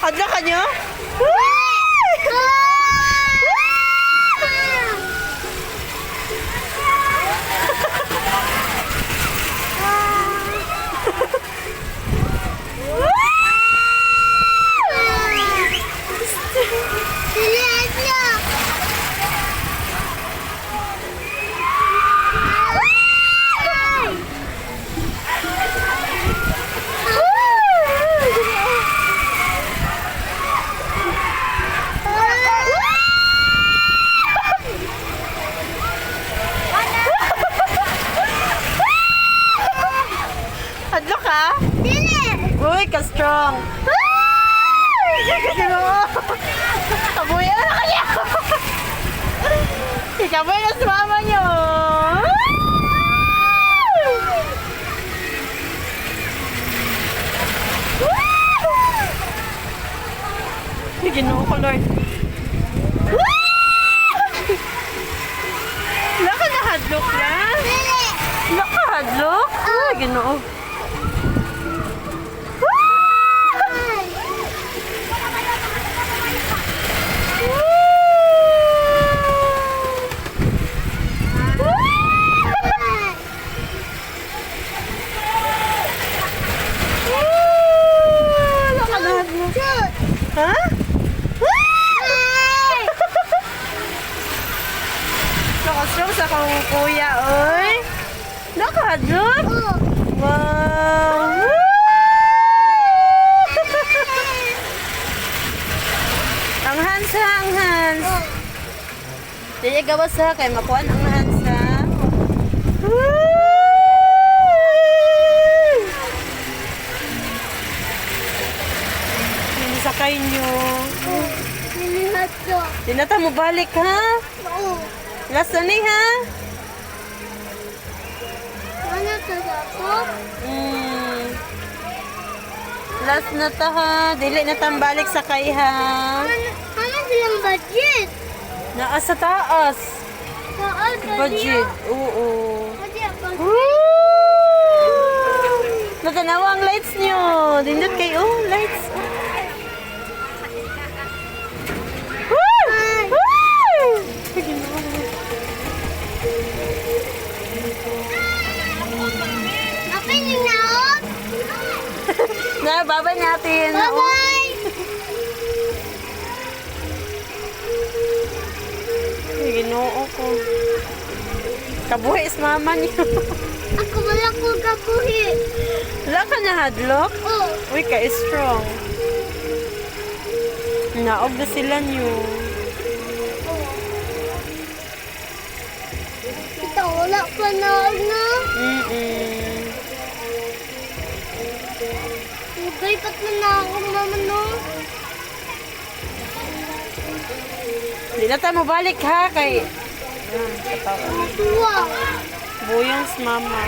Hadla ka nyo? Hadlo ka? Dili! Uy, ka-strong. Kasi mo. Kabuya na kanya. Ikabuya na sa mama nyo. Ginoo ko, Lord. Wala ka na hadlok na? Dili! Wala ka hadlok? Ay, ginoo. Wala ka na hadlok. Shoot! Ha? Ay! Nakastrong sa kang kuya, oy. Nakahadlok? Oh! Wow! Ang Hans ha, ang Hans. Oh! Dili gawas ha, kay makuha ang Hans ha. Hindi sakay nyo. Oh! Nilihat ko. Di na ta mo balik ha. Oo. Last na ni ha. Ano to ako? Last na ta ha. Dili na ta balik sakay ha. Ano silang budget? Naa sa taas. Oo, Budget. Oo. Budget. Natanawa ang lights nyo. Dindot kayo. Oh, lights. Woo! Woo! Apa yung naot? Na, babay natin. Bye-bye! Ay, ginoo ko. Kabuhi is mama niyo. Ako wala ko kabuhi. Wala ka na hadlock? Oh! Uy, ka-strong. Naog na sila niyo. Ito wala pa naog na. Nagaypat na ako mama no. Hindi na tayo mabalik ha, kay... Tuwa. Buyong si mama.